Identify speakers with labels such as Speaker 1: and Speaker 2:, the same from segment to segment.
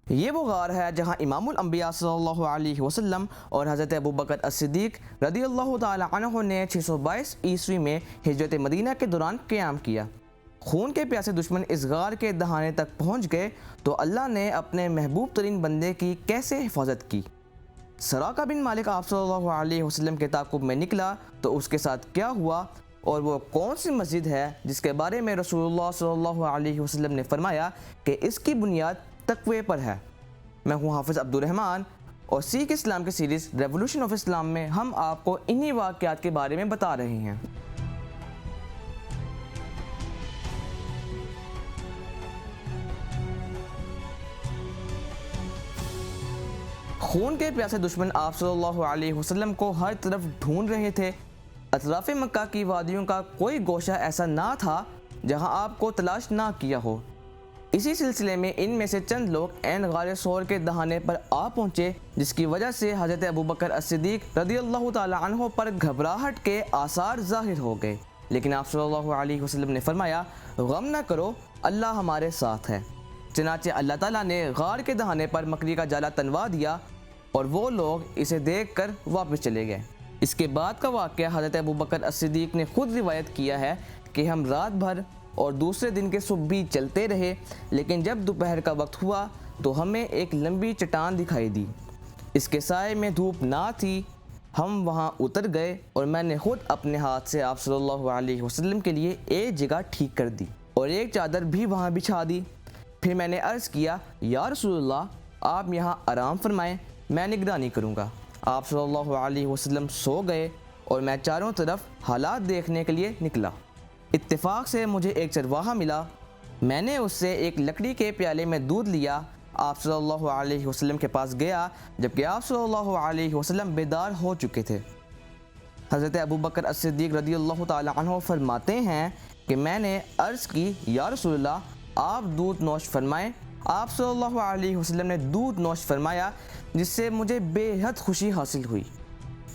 Speaker 1: یہ وہ غار ہے جہاں امام الانبیاء صلی اللہ علیہ وسلم اور حضرت ابوبکر الصدیق رضی اللہ تعالی عنہ نے 622 عیسوی میں ہجرت مدینہ کے دوران قیام کیا۔ خون کے پیاسے دشمن اس غار کے دہانے تک پہنچ گئے تو اللہ نے اپنے محبوب ترین بندے کی کیسے حفاظت کی۔ سراقہ بن مالک آپ صلی اللہ علیہ وسلم کے تعاقب میں نکلا تو اس کے ساتھ کیا ہوا، اور وہ کون سی مسجد ہے جس کے بارے میں رسول اللہ صلی اللہ علیہ وسلم نے فرمایا کہ اس کی بنیاد تقوی پر ہے۔ میں ہوں حافظ عبد الرحمن، اور سیکھ اسلام کی سیریز ریولوشن آف اسلام میں ہم آپ کو انہی واقعات کے بارے میں بتا رہے ہیں۔ خون کے پیاسے دشمن آپ صلی اللہ علیہ وسلم کو ہر طرف ڈھونڈ رہے تھے۔ اطراف مکہ کی وادیوں کا کوئی گوشہ ایسا نہ تھا جہاں آپ کو تلاش نہ کیا ہو۔ اسی سلسلے میں ان میں سے چند لوگ عین غار ثور کے دہانے پر آ پہنچے، جس کی وجہ سے حضرت ابوبکر الصدیق رضی اللہ تعالی عنہ پر گھبراہٹ کے آثار ظاہر ہو گئے، لیکن آپ صلی اللہ علیہ وسلم نے فرمایا، غم نہ کرو، اللہ ہمارے ساتھ ہے۔ چنانچہ اللہ تعالیٰ نے غار کے دہانے پر مکڑی کا جالا تنوا دیا اور وہ لوگ اسے دیکھ کر واپس چلے گئے۔ اس کے بعد کا واقعہ حضرت ابوبکر الصدیق نے خود روایت کیا ہے کہ ہم رات بھر اور دوسرے دن کے صبح بھی چلتے رہے، لیکن جب دوپہر کا وقت ہوا تو ہمیں ایک لمبی چٹان دکھائی دی۔ اس کے سائے میں دھوپ نہ تھی۔ ہم وہاں اتر گئے اور میں نے خود اپنے ہاتھ سے آپ صلی اللہ علیہ وسلم کے لیے ایک جگہ ٹھیک کر دی اور ایک چادر بھی وہاں بچھا دی۔ پھر میں نے عرض کیا، یا رسول اللہ، آپ یہاں آرام فرمائیں، میں نگرانی کروں گا۔ آپ صلی اللہ علیہ وسلم سو گئے اور میں چاروں طرف حالات دیکھنے کے لیے نکلا۔ اتفاق سے مجھے ایک چرواہا ملا۔ میں نے اس سے ایک لکڑی کے پیالے میں دودھ لیا، آپ صلی اللہ علیہ وسلم کے پاس گیا جبکہ آپ صلی اللہ علیہ وسلم بیدار ہو چکے تھے۔ حضرت ابوبکر الصدیق رضی اللہ تعالی عنہ فرماتے ہیں کہ میں نے عرض کی، یا رسول اللہ، آپ دودھ نوش فرمائیں۔ آپ صلی اللہ علیہ وسلم نے دودھ نوش فرمایا، جس سے مجھے بے حد خوشی حاصل ہوئی۔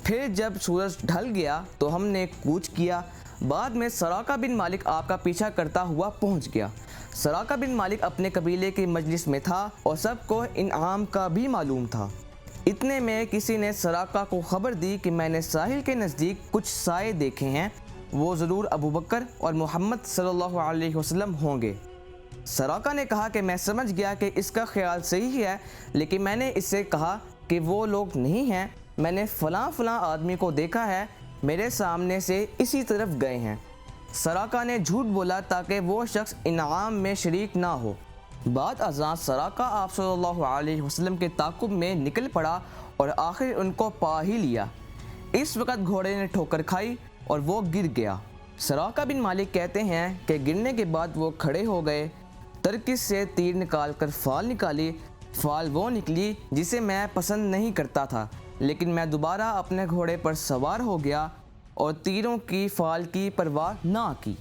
Speaker 1: پھر جب سورج ڈھل گیا تو ہم نے کوچ کیا۔ بعد میں سراقہ بن مالک آپ کا پیچھا کرتا ہوا پہنچ گیا۔ سراقہ بن مالک اپنے قبیلے کی مجلس میں تھا اور سب کو انعام کا بھی معلوم تھا۔ اتنے میں کسی نے سراقہ کو خبر دی کہ میں نے ساحل کے نزدیک کچھ سائے دیکھے ہیں، وہ ضرور ابوبکر اور محمد صلی اللہ علیہ وسلم ہوں گے۔ سراقہ نے کہا کہ میں سمجھ گیا کہ اس کا خیال صحیح ہے، لیکن میں نے اس سے کہا کہ وہ لوگ نہیں ہیں، میں نے فلاں فلاں آدمی کو دیکھا ہے، میرے سامنے سے اسی طرف گئے ہیں۔ سراقہ نے جھوٹ بولا تاکہ وہ شخص انعام میں شریک نہ ہو۔ بعد ازاں سراقہ آپ صلی اللہ علیہ وسلم کے تعاقب میں نکل پڑا اور آخر ان کو پا ہی لیا۔ اس وقت گھوڑے نے ٹھوکر کھائی اور وہ گر گیا۔ سراقہ بن مالک کہتے ہیں کہ گرنے کے بعد وہ کھڑے ہو گئے، ترکش سے تیر نکال کر فال نکالی۔ فال وہ نکلی جسے میں پسند نہیں کرتا تھا، لیکن میں دوبارہ اپنے گھوڑے پر سوار ہو گیا اور تیروں کی فال کی پرواہ نہ کی۔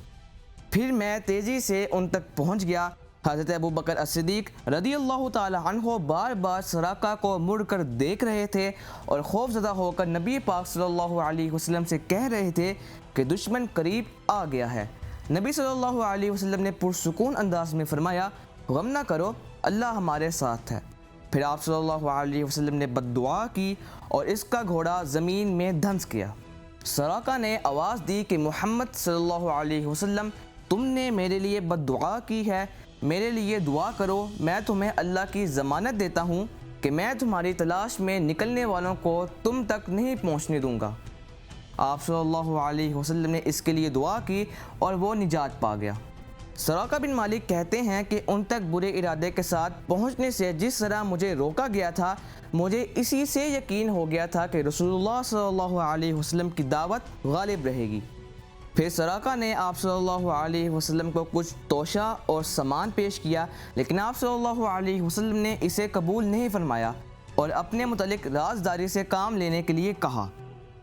Speaker 1: پھر میں تیزی سے ان تک پہنچ گیا۔ حضرت ابوبکر الصدیق رضی اللہ تعالی عنہ بار بار سراقہ کو مڑ کر دیکھ رہے تھے اور خوف زدہ ہو کر نبی پاک صلی اللہ علیہ وسلم سے کہہ رہے تھے کہ دشمن قریب آ گیا ہے۔ نبی صلی اللہ علیہ وسلم نے پرسکون انداز میں فرمایا، غم نہ کرو، اللہ ہمارے ساتھ ہے۔ پھر آپ صلی اللہ علیہ وسلم نے بد دعا کی اور اس کا گھوڑا زمین میں دھنس گیا۔ سراقہ نے آواز دی کہ محمد صلی اللہ علیہ وسلم، تم نے میرے لیے بد دعا کی ہے، میرے لیے دعا کرو، میں تمہیں اللہ کی ضمانت دیتا ہوں کہ میں تمہاری تلاش میں نکلنے والوں کو تم تک نہیں پہنچنے دوں گا۔ آپ صلی اللہ علیہ وسلم نے اس کے لیے دعا کی اور وہ نجات پا گیا۔ سراقہ بن مالک کہتے ہیں کہ ان تک برے ارادے کے ساتھ پہنچنے سے جس طرح مجھے روکا گیا تھا، مجھے اسی سے یقین ہو گیا تھا کہ رسول اللہ صلی اللہ علیہ وسلم کی دعوت غالب رہے گی۔ پھر سراقہ نے آپ صلی اللہ علیہ وسلم کو کچھ توشہ اور سامان پیش کیا، لیکن آپ صلی اللہ علیہ وسلم نے اسے قبول نہیں فرمایا اور اپنے متعلق رازداری سے کام لینے کے لیے کہا۔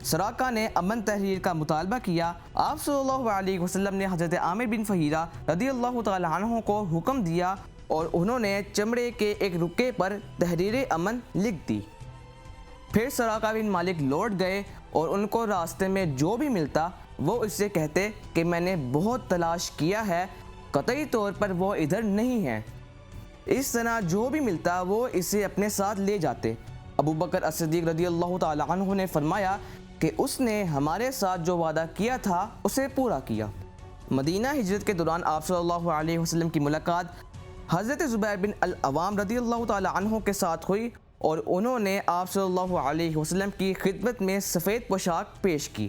Speaker 1: سراقہ نے امن تحریر کا مطالبہ کیا۔ آپ صلی اللہ علیہ وسلم نے حضرت عامر بن فہیرہ رضی اللہ تعالی عنہ کو حکم دیا اور انہوں نے چمڑے کے ایک رکے پر تحریر امن لکھ دی۔ پھر سراقہ بن مالک لوٹ گئے اور ان کو راستے میں جو بھی ملتا وہ اس سے کہتے کہ میں نے بہت تلاش کیا ہے، قطعی طور پر وہ ادھر نہیں ہے۔ اس طرح جو بھی ملتا وہ اسے اپنے ساتھ لے جاتے۔ ابو بکر الصدیق رضی اللہ تعالی عنہ نے فرمایا کہ اس نے ہمارے ساتھ جو وعدہ کیا تھا اسے پورا کیا۔ مدینہ ہجرت کے دوران آپ صلی اللہ علیہ وسلم کی ملاقات حضرت زبیر بن العوام رضی اللہ تعالی عنہ کے ساتھ ہوئی اور انہوں نے آپ صلی اللہ علیہ وسلم کی خدمت میں سفید پوشاک پیش کی۔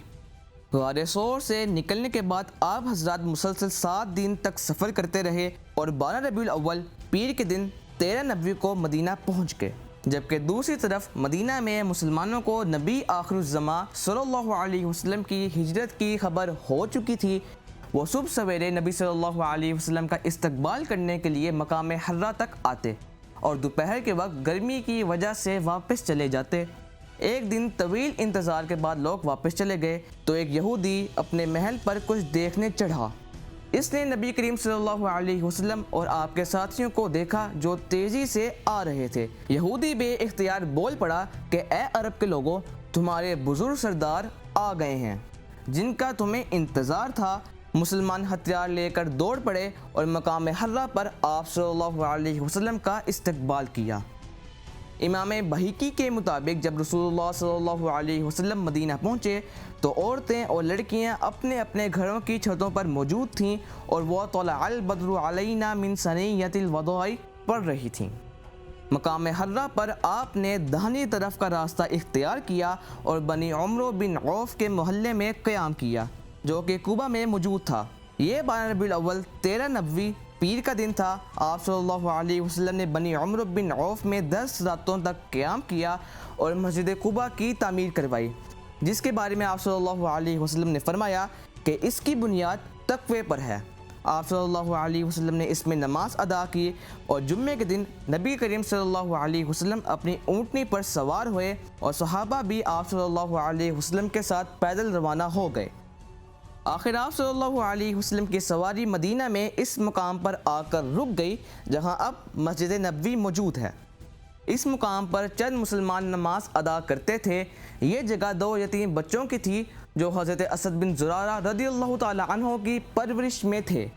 Speaker 1: غار ثور سے نکلنے کے بعد آپ حضرات مسلسل 7 دن تک سفر کرتے رہے اور 12 ربیع الاول پیر کے دن 13 نبوی کو مدینہ پہنچ گئے، جبکہ دوسری طرف مدینہ میں مسلمانوں کو نبی آخر الزماں صلی اللہ علیہ وسلم کی ہجرت کی خبر ہو چکی تھی۔ وہ صبح سویرے نبی صلی اللہ علیہ وسلم کا استقبال کرنے کے لیے مقام حرہ تک آتے اور دوپہر کے وقت گرمی کی وجہ سے واپس چلے جاتے۔ ایک دن طویل انتظار کے بعد لوگ واپس چلے گئے تو ایک یہودی اپنے محل پر کچھ دیکھنے چڑھا۔ اس نے نبی کریم صلی اللہ علیہ وسلم اور آپ کے ساتھیوں کو دیکھا جو تیزی سے آ رہے تھے۔ یہودی بے اختیار بول پڑا کہ اے عرب کے لوگوں، تمہارے بزرگ سردار آ گئے ہیں جن کا تمہیں انتظار تھا۔ مسلمان ہتھیار لے کر دوڑ پڑے اور مقام حرہ پر آپ صلی اللہ علیہ وسلم کا استقبال کیا۔ امام بہیقی کے مطابق جب رسول اللہ صلی اللہ علیہ وسلم مدینہ پہنچے تو عورتیں اور لڑکیاں اپنے اپنے گھروں کی چھتوں پر موجود تھیں اور وہ طلع البدر علینا من ثنیۃ الوداع پڑھ رہی تھیں۔ مقام حرہ پر آپ نے داہنی طرف کا راستہ اختیار کیا اور بنی عمرو بن عوف کے محلے میں قیام کیا جو کہ کوبہ میں موجود تھا۔ یہ 12 ربیع الاول 13 نبوی پیر کا دن تھا۔ آپ صلی اللہ علیہ وسلم نے بنی عمرو بن عوف میں 10 راتوں تک قیام کیا اور مسجد قباء کی تعمیر کروائی، جس کے بارے میں آپ صلی اللہ علیہ وسلم نے فرمایا کہ اس کی بنیاد تقوی پر ہے۔ آپ صلی اللہ علیہ وسلم نے اس میں نماز ادا کی اور جمعے کے دن نبی کریم صلی اللہ علیہ وسلم اپنی اونٹنی پر سوار ہوئے اور صحابہ بھی آپ صلی اللہ علیہ وسلم کے ساتھ پیدل روانہ ہو گئے۔ آخر آپ صلی اللہ علیہ وسلم کی سواری مدینہ میں اس مقام پر آ کر رک گئی جہاں اب مسجد نبوی موجود ہے۔ اس مقام پر چند مسلمان نماز ادا کرتے تھے۔ یہ جگہ 2 یتیم بچوں کی تھی جو حضرت اسد بن زرارہ رضی اللہ تعالی عنہ کی پرورش میں تھے۔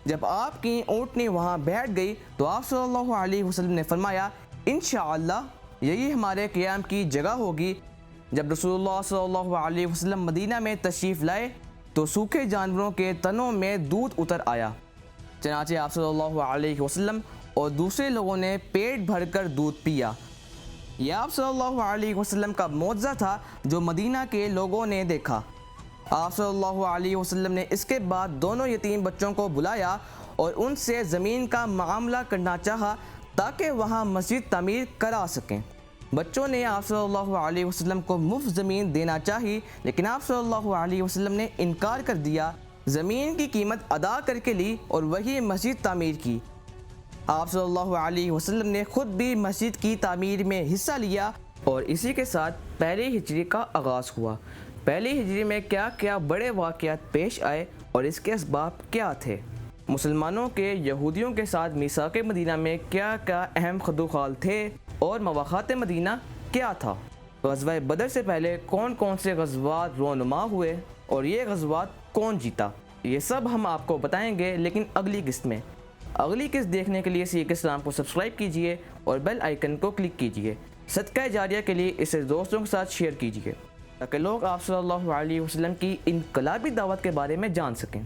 Speaker 1: جب آپ کی اونٹنی وہاں بیٹھ گئی تو آپ صلی اللہ علیہ وسلم نے فرمایا انشاءاللہ یہی ہمارے قیام کی جگہ ہوگی۔ جب رسول اللہ صلی اللہ علیہ وسلم مدینہ میں تشریف لائے تو سوکھے جانوروں کے تنوں میں دودھ اتر آیا، چنانچہ آپ صلی اللہ علیہ وسلم اور دوسرے لوگوں نے پیٹ بھر کر دودھ پیا۔ یہ آپ صلی اللہ علیہ وسلم کا معجزہ تھا جو مدینہ کے لوگوں نے دیکھا۔ آپ صلی اللہ علیہ وسلم نے اس کے بعد دونوں یتیم بچوں کو بلایا اور ان سے زمین کا معاملہ کرنا چاہا تاکہ وہاں مسجد تعمیر کرا سکیں۔ بچوں نے آپ صلی اللہ علیہ وسلم کو مفت زمین دینا چاہی لیکن آپ صلی اللہ علیہ وسلم نے انکار کر دیا، زمین کی قیمت ادا کر کے لی اور وہی مسجد تعمیر کی۔ آپ صلی اللہ علیہ وسلم نے خود بھی مسجد کی تعمیر میں حصہ لیا اور اسی کے ساتھ پہلی ہجری کا آغاز ہوا۔ پہلی ہجری میں کیا کیا بڑے واقعات پیش آئے اور اس کے اسباب کیا تھے؟ مسلمانوں کے یہودیوں کے ساتھ میثاق مدینہ میں کیا کیا اہم خدوخال تھے اور مواخات مدینہ کیا تھا؟ غزوہ بدر سے پہلے کون کون سے غزوات رونما ہوئے اور یہ غزوات کون جیتا؟ یہ سب ہم آپ کو بتائیں گے لیکن اگلی قسط میں۔ اگلی قسط دیکھنے کے لیے سیکھ اسلام کو سبسکرائب کیجئے اور بیل آئیکن کو کلک کیجئے۔ صدقہ جاریہ کے لیے اسے دوستوں کے ساتھ شیئر کیجئے تاکہ لوگ آپ صلی اللہ علیہ وسلم کی انقلابی دعوت کے بارے میں جان سکیں۔